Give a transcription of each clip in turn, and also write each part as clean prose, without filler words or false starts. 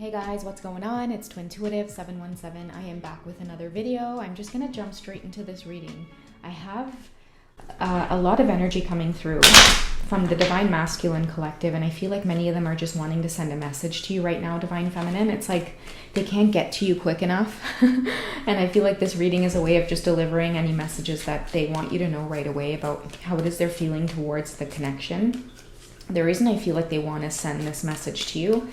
Hey guys, what's going on? It's Twintuitive717. I am back with another video. I'm just going to jump straight into this reading. I have a lot of energy coming through from the Divine Masculine Collective, and I feel like many of them are just wanting to send a message to you right now, Divine Feminine. It's like they can't get to you quick enough. And I feel like this reading is a way of just delivering any messages that they want you to know right away about how it is they're feeling towards the connection. The reason I feel like they want to send this message to you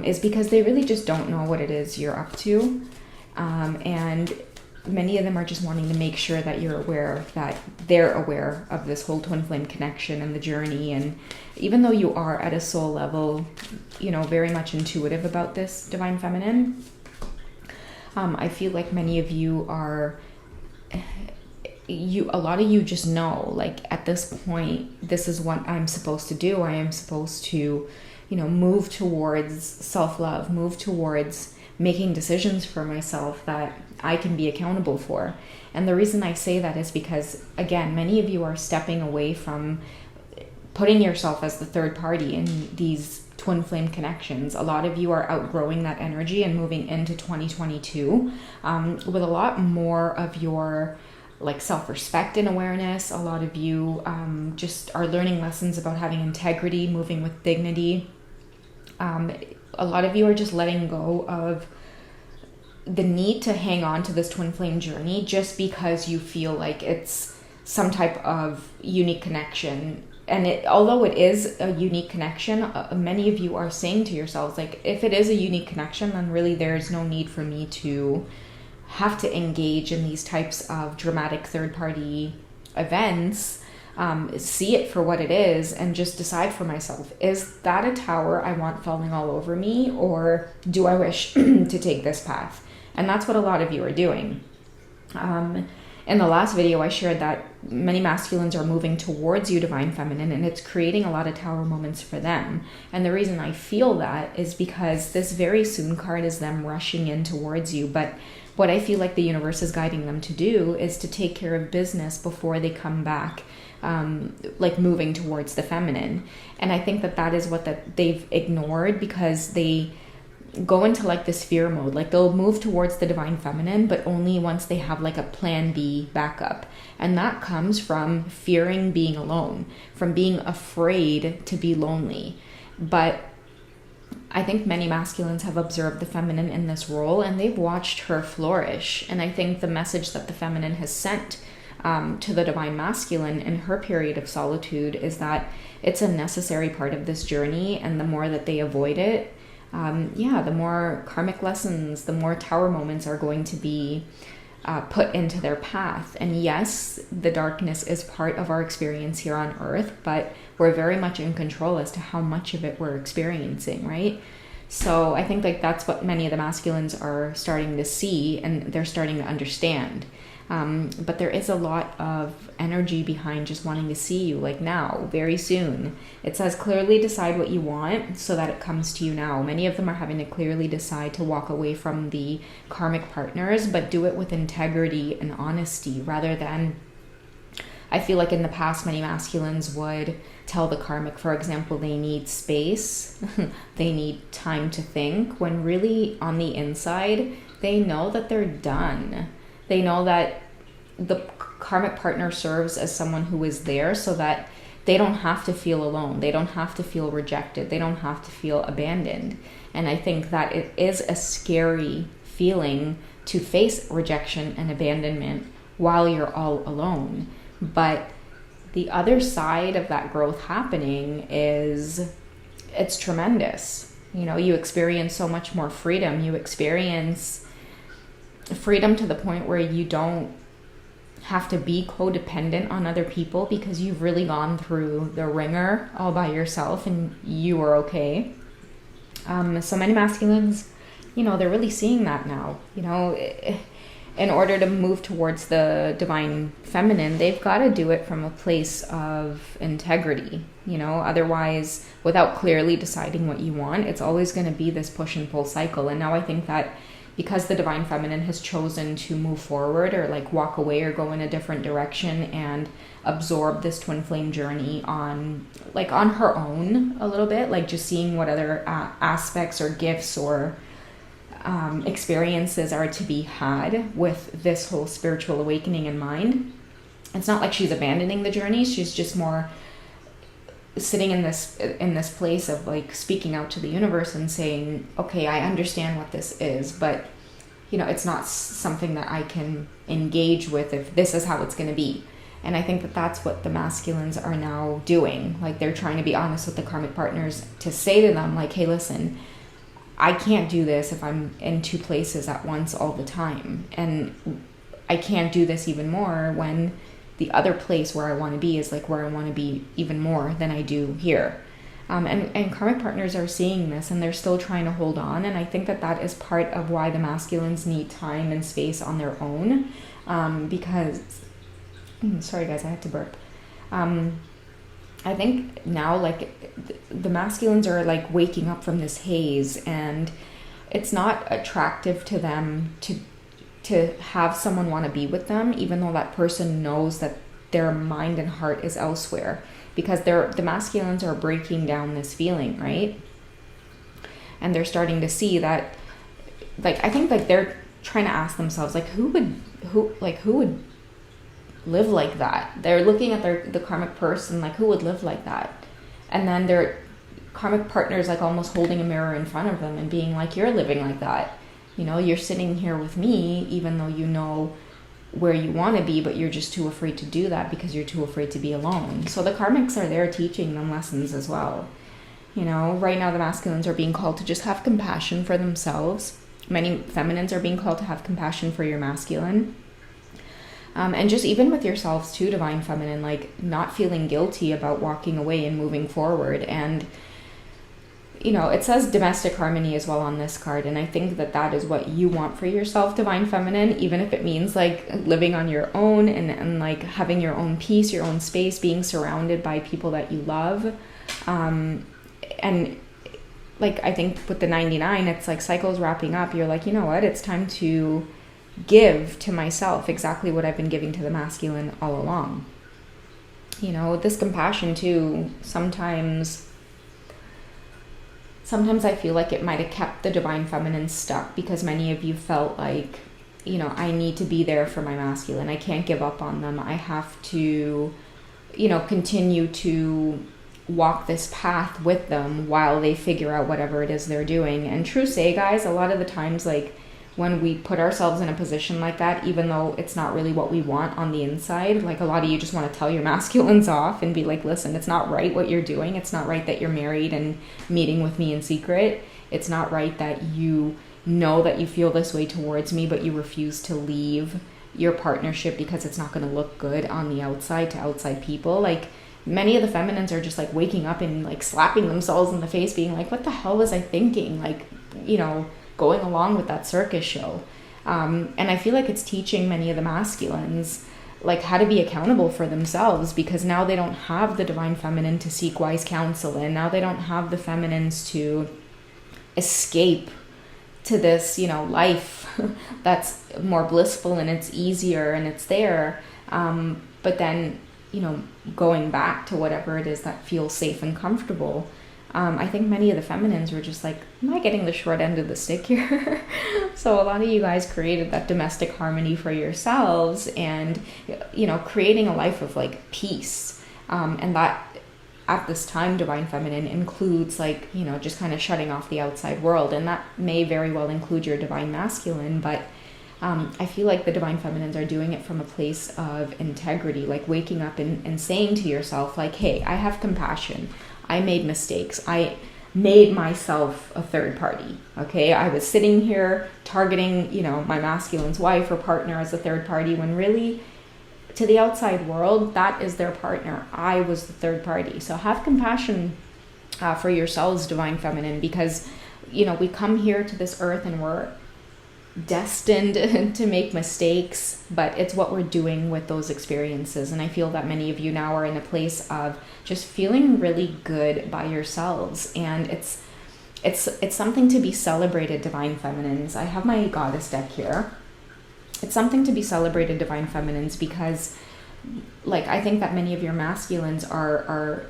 is because they really just don't know what it is you're up to. And many of them are just wanting to make sure that you're aware, that they're aware of this whole twin flame connection and the journey. And even though you are at a soul level, you know, very much intuitive about this, Divine Feminine, I feel like many of you are, a lot of you just know, like, at this point, this is what I'm supposed to do. I am supposed to, you know, move towards self-love, move towards making decisions for myself that I can be accountable for. And the reason I say that is because, again, many of you are stepping away from putting yourself as the third party in these twin flame connections. A lot of you are outgrowing that energy and moving into 2022 with a lot more of your like self-respect and awareness. A lot of you just are learning lessons about having integrity, moving with dignity. A lot of you are just letting go of the need to hang on to this twin flame journey just because you feel like it's some type of unique connection. And although it is a unique connection, many of you are saying to yourselves, like, if it is a unique connection, then really there's no need for me to have to engage in these types of dramatic third-party events. See it for what it is and just decide for myself, is that a tower I want falling all over me, or do I wish to take this path? And that's what a lot of you are doing. In the last video, I shared that many masculines are moving towards you, Divine Feminine, and it's creating a lot of tower moments for them. And the reason I feel that is because this very soon card is them rushing in towards you. But what I feel like the universe is guiding them to do is to take care of business before they come back, like moving towards the feminine. And I think that is what they've ignored, because they go into like this fear mode. Like, they'll move towards the Divine Feminine, but only once they have like a plan B backup. And that comes from fearing being alone, from being afraid to be lonely. But I think many masculines have observed the feminine in this role, and they've watched her flourish. And I think the message that the feminine has sent to the divine masculine in her period of solitude is that it's a necessary part of this journey, and the more that they avoid it, the more karmic lessons, the more tower moments are going to be put into their path. And yes, the darkness is part of our experience here on Earth, but we're very much in control as to how much of it we're experiencing, right? So I think like that's what many of the masculines are starting to see, and they're starting to understand. But there is a lot of energy behind just wanting to see you, like now, very soon. It says clearly decide what you want so that it comes to you now. Many of them are having to clearly decide to walk away from the karmic partners, but do it with integrity and honesty, rather than, I feel like in the past, many masculines would tell the karmic, for example, they need space, they need time to think, when really on the inside, they know that they're done. They know that the karmic partner serves as someone who is there so that they don't have to feel alone. They don't have to feel rejected. They don't have to feel abandoned. And I think that it is a scary feeling to face rejection and abandonment while you're all alone. But the other side of that growth happening is, it's tremendous. You know, you experience so much more freedom. You experience freedom to the point where you don't have to be codependent on other people, because you've really gone through the ringer all by yourself and you are okay. So many masculines, you know, they're really seeing that now. You know, in order to move towards the divine feminine, they've got to do it from a place of integrity. You know, otherwise, without clearly deciding what you want, it's always going to be this push and pull cycle. And now I think that because the divine feminine has chosen to move forward or like walk away or go in a different direction and absorb this twin flame journey on her own a little bit, like just seeing what other aspects or gifts or experiences are to be had with this whole spiritual awakening in mind. It's not like she's abandoning the journey. She's just more sitting in this place of like speaking out to the universe and saying, okay, I understand what this is, but it's not something that I can engage with if this is how it's going to be. And I think that that's what the masculines are now doing. Like, they're trying to be honest with the karmic partners to say to them, like, hey, listen, I can't do this if I'm in two places at once all the time. And I can't do this even more when the other place where I want to be is like where I want to be even more than I do here. And karmic partners are seeing this, and they're still trying to hold on. And I think that that is part of why the masculines need time and space on their own. Because, sorry guys, I had to burp. I think now, like, the masculines are like waking up from this haze, and it's not attractive to them to have someone want to be with them, even though that person knows that their mind and heart is elsewhere, because the masculines are breaking down this feeling, right? And they're starting to see that, like, I think like they're trying to ask themselves, like, who would live like that? They're looking at the karmic person, like, who would live like that? And then their karmic partners like almost holding a mirror in front of them and being like, you're living like that. You're sitting here with me, even though you know where you want to be, but you're just too afraid to do that because you're too afraid to be alone. So the karmics are there teaching them lessons as well. Right now the masculines are being called to just have compassion for themselves. Many feminines are being called to have compassion for your masculine. And just even with yourselves too, divine feminine, like not feeling guilty about walking away and moving forward. And it says domestic harmony as well on this card. And I think that that is what you want for yourself, divine feminine, even if it means like living on your own and like having your own peace, your own space, being surrounded by people that you love. And like, I think with the 99, it's like cycles wrapping up. You're like, you know what? It's time to give to myself exactly what I've been giving to the masculine all along. This compassion too, sometimes I feel like it might have kept the divine feminine stuck, because many of you felt like, I need to be there for my masculine. I can't give up on them. I have to, continue to walk this path with them while they figure out whatever it is they're doing. And true say, guys, a lot of the times, like, when we put ourselves in a position like that, even though it's not really what we want on the inside, like a lot of you just want to tell your masculines off and be like, listen, it's not right what you're doing. It's not right that you're married and meeting with me in secret. It's not right that you know that you feel this way towards me, but you refuse to leave your partnership because it's not going to look good on the outside to outside people. Like, many of the feminines are just like waking up and like slapping themselves in the face, being like, what the hell was I thinking? Like, going along with that circus show. And I feel like it's teaching many of the masculines like how to be accountable for themselves, because now they don't have the divine feminine to seek wise counsel in. Now they don't have the feminines to escape to this, life that's more blissful and it's easier and it's there. But then, going back to whatever it is that feels safe and comfortable. I think many of the feminines were just like, am I getting the short end of the stick here? So a lot of you guys created that domestic harmony for yourselves and, creating a life of like peace. And that at this time, divine feminine includes like, just kind of shutting off the outside world. And that may very well include your divine masculine, but I feel like the divine feminines are doing it from a place of integrity, like waking up and saying to yourself, like, hey, I have compassion. I made mistakes. I made myself a third party. Okay. I was sitting here targeting, my masculine's wife or partner as a third party, when really to the outside world, that is their partner. I was the third party. So have compassion for yourselves, divine feminine, because, we come here to this earth and we're destined to make mistakes, but it's what we're doing with those experiences. And I feel that many of you now are in a place of just feeling really good by yourselves. And it's it's something to be celebrated, divine feminines. I have my goddess deck here. It's something to be celebrated, divine feminines, because like I think that many of your masculines are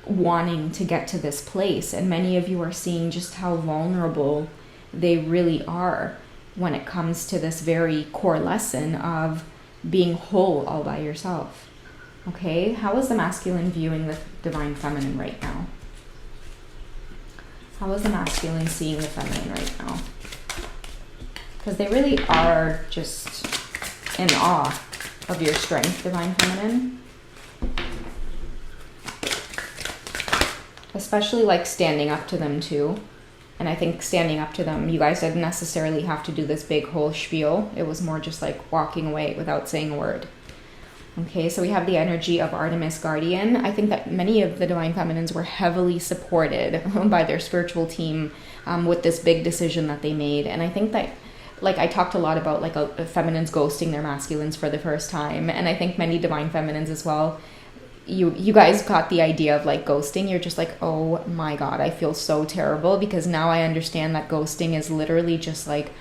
wanting to get to this place, and many of you are seeing just how vulnerable they really are when it comes to this very core lesson of being whole all by yourself. Okay, how is the masculine viewing the divine feminine right now? How is the masculine seeing the feminine right now? Because they really are just in awe of your strength, divine feminine. Especially like standing up to them too. And I think standing up to them, you guys didn't necessarily have to do this big whole spiel. It was more just like walking away without saying a word. Okay, so we have the energy of Artemis Guardian. I think that many of the divine feminines were heavily supported by their spiritual team with this big decision that they made. And I think that, like, I talked a lot about like a feminines ghosting their masculines for the first time. And I think many divine feminines as well, you guys got the idea of like ghosting. You're just like, oh my God, I feel so terrible, because now I understand that ghosting is literally just like,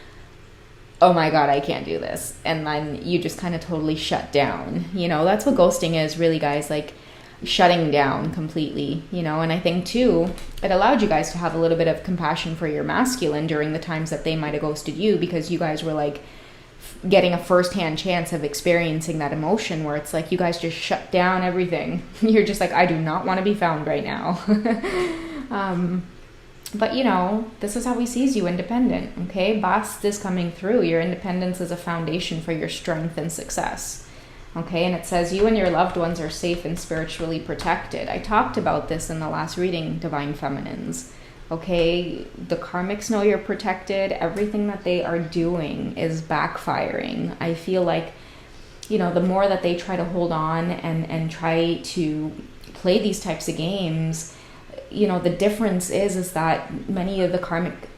oh my God, I can't do this. And then you just kind of totally shut down. You know, that's what ghosting is really, guys, like shutting down completely, you know. And I think too, it allowed you guys to have a little bit of compassion for your masculine during the times that they might have ghosted you, because you guys were like getting a first-hand chance of experiencing that emotion where it's like you guys just shut down everything. You're just like, I do not want to be found right now. But you know, this is how he sees you, independent. Okay, Bast is coming through. Your independence is a foundation for your strength and success. Okay, and it says you and your loved ones are safe and spiritually protected. I talked about this in the last reading, divine feminines. Okay, the karmics know you're protected. Everything that they are doing is backfiring. I feel like, you know, the more that they try to hold on and try to play these types of games, you know, the difference is that many of the karmic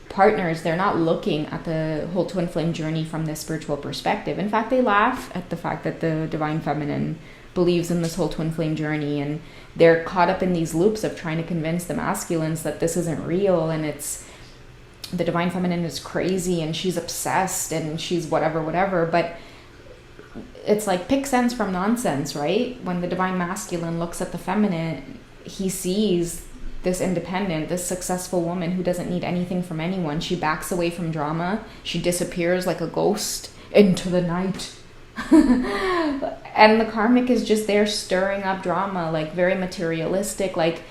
partners, they're not looking at the whole twin flame journey from this spiritual perspective. In fact, they laugh at the fact that the divine feminine believes in this whole twin flame journey, and they're caught up in these loops of trying to convince the masculines that this isn't real, and it's the divine feminine is crazy and she's obsessed and she's whatever. But it's like, pick sense from nonsense, right? When the divine masculine looks at the feminine, he sees this independent, this successful woman who doesn't need anything from anyone. She backs away from drama. She disappears like a ghost into the night. And the karmic is just there stirring up drama, like very materialistic, like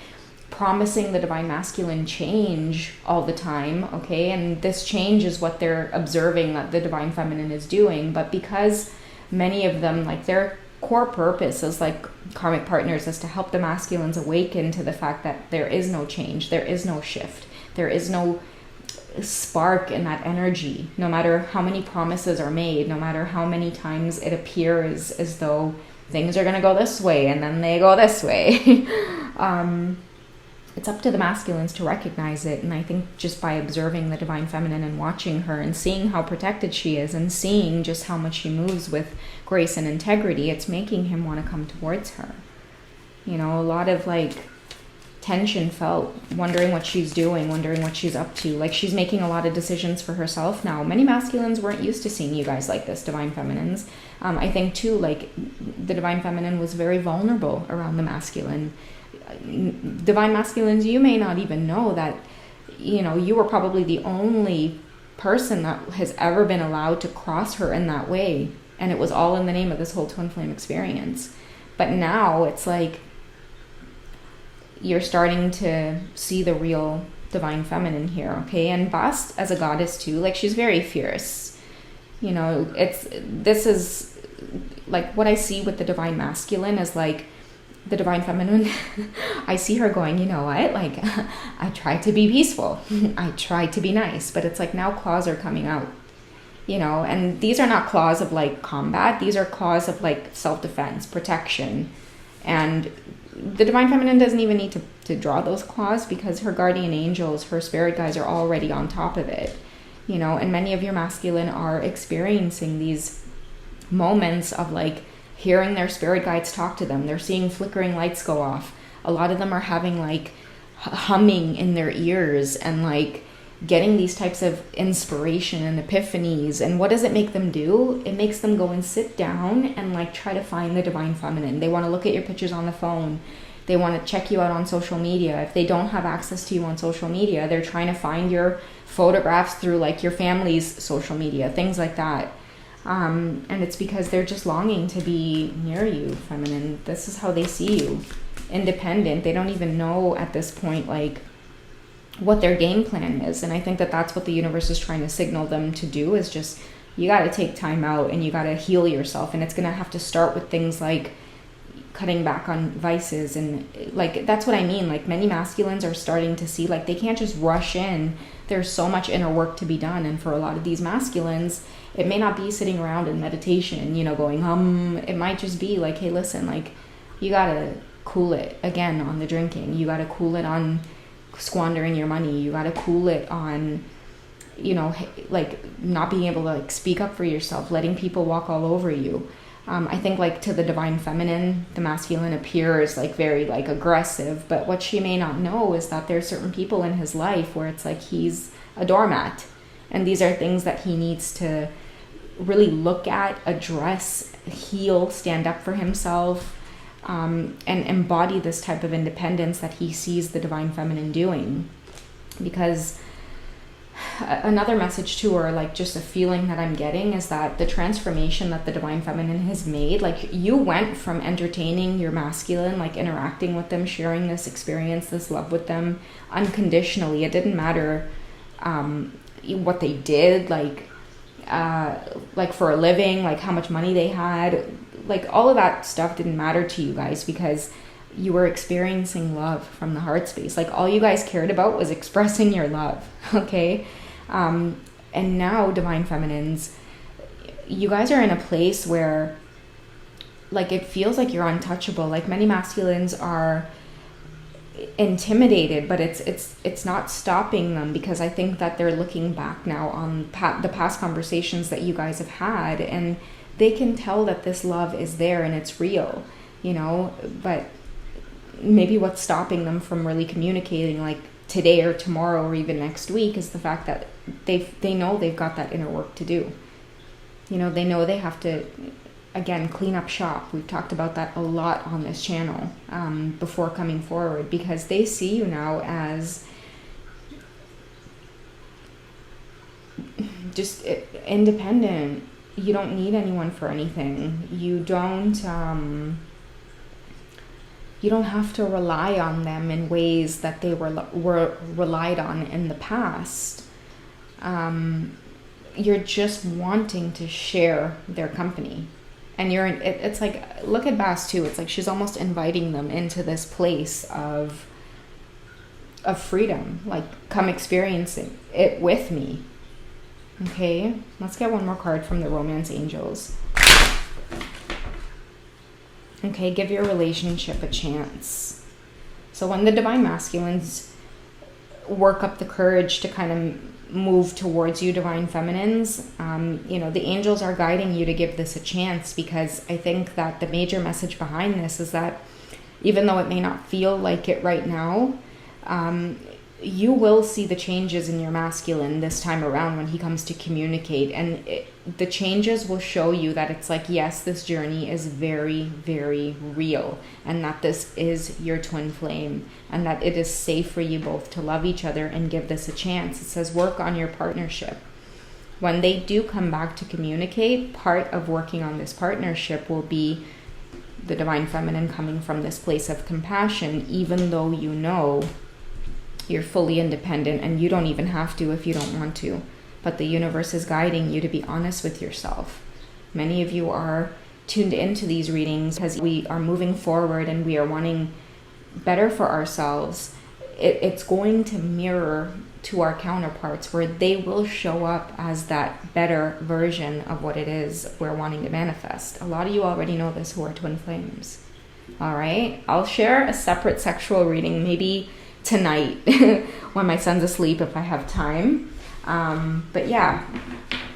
promising the divine masculine change all the time. Okay, and this change is what they're observing that the divine feminine is doing. But because many of them, like their core purpose as like karmic partners is to help the masculines awaken to the fact that there is no change, there is no shift, there is no spark in that energy, no matter how many promises are made, no matter how many times it appears as though things are going to go this way and then they go this way. It's up to the masculines to recognize it. And I think just by observing the divine feminine and watching her and seeing how protected she is and seeing just how much she moves with grace and integrity, it's making him want to come towards her. You know, a lot of like tension felt, wondering what she's doing, wondering what she's up to. Like she's making a lot of decisions for herself now. Many masculines weren't used to seeing you guys like this, divine feminines. I think too, like the divine feminine was very vulnerable around the masculine. Divine masculines, you may not even know that, you know, you were probably the only person that has ever been allowed to cross her in that way. And it was all in the name of this whole twin flame experience. But now it's like you're starting to see the real divine feminine here, okay? And Bast as a goddess too, like she's very fierce. You know, this is like what I see with the divine masculine is like the divine feminine. I see her going, you know what, like I tried to be peaceful, I tried to be nice, but it's like now claws are coming out, you know. And these are not claws of like combat, these are claws of like self-defense, protection. And the divine feminine doesn't even need to draw those claws, because her guardian angels, her spirit guides are already on top of it, you know. And many of your masculine are experiencing these moments of like hearing their spirit guides talk to them. They're seeing flickering lights go off. A lot of them are having like humming in their ears and like getting these types of inspiration and epiphanies. And what does it make them do? It makes them go and sit down and like try to find the divine feminine. They want to look at your pictures on the phone. They want to check you out on social media. If they don't have access to you on social media, they're trying to find your photographs through like your family's social media, things like that. And it's because they're just longing to be near you, feminine. This is how they see you. Independent. They don't even know at this point like what their game plan is. And I think that that's what the universe is trying to signal them to do, is just, you got to take time out and you got to heal yourself. And it's going to have to start with things like cutting back on vices. And like, that's what I mean. Like, many masculines are starting to see, like, they can't just rush in. There's so much inner work to be done. And for a lot of these masculines, it may not be sitting around in meditation, you know, going, it might just be like, hey, listen, like, you got to cool it again on the drinking. You got to cool it on squandering your money. You got to cool it on, you know, like not being able to like speak up for yourself, letting people walk all over you. I think like to the divine feminine, the masculine appears like very like aggressive, but what she may not know is that there's certain people in his life where it's like he's a doormat, and these are things that he needs to really look at, address, heal, stand up for himself, and embody this type of independence that he sees the divine feminine doing. Because another message to her, like just a feeling that I'm getting, is that the transformation that the divine feminine has made, like you went from entertaining your masculine, like interacting with them, sharing this experience, this love with them unconditionally. It didn't matter what they did, like for a living, like how much money they had, like all of that stuff didn't matter to you guys, because you were experiencing love from the heart space. Like all you guys cared about was expressing your love. Okay. And now, divine feminines, you guys are in a place where like it feels like you're untouchable. Like many masculines are intimidated, but it's not stopping them, because I think that they're looking back now on the past conversations that you guys have had, and they can tell that this love is there and it's real, you know. But maybe what's stopping them from really communicating like today or tomorrow or even next week is the fact that they know they've got that inner work to do. You know, they know they have to, again, clean up shop. We've talked about that a lot on this channel before coming forward, because they see you now as just independent. You don't need anyone for anything. You don't have to rely on them in ways that they were relied on in the past. You're just wanting to share their company. And it's like, look at Bass too. It's like she's almost inviting them into this place of freedom. Like, come experiencing it with me. Okay, let's get one more card from the Romance Angels. Okay, give your relationship a chance. So when the divine masculines work up the courage to kind of move towards you, divine feminines, you know, the angels are guiding you to give this a chance, because I think that the major message behind this is that even though it may not feel like it right now, you will see the changes in your masculine this time around when he comes to communicate. And the changes will show you that it's like, yes, this journey is very, very real, and that this is your twin flame, and that it is safe for you both to love each other and give this a chance. It says work on your partnership. When they do come back to communicate, part of working on this partnership will be the divine feminine coming from this place of compassion, even though you know you're fully independent and you don't even have to if you don't want to. But the universe is guiding you to be honest with yourself. Many of you are tuned into these readings because we are moving forward and we are wanting better for ourselves. It's going to mirror to our counterparts, where they will show up as that better version of what it is we're wanting to manifest. A lot of you already know this who are twin flames. All right, I'll share a separate sexual reading maybe tonight when my son's asleep if I have time. But yeah,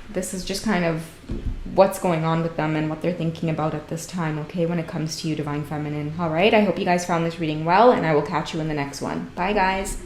this is just kind of what's going on with them and what they're thinking about at this time, okay, when it comes to you, Divine Feminine. All right, I hope you guys found this reading well, and I will catch you in the next one. Bye, guys.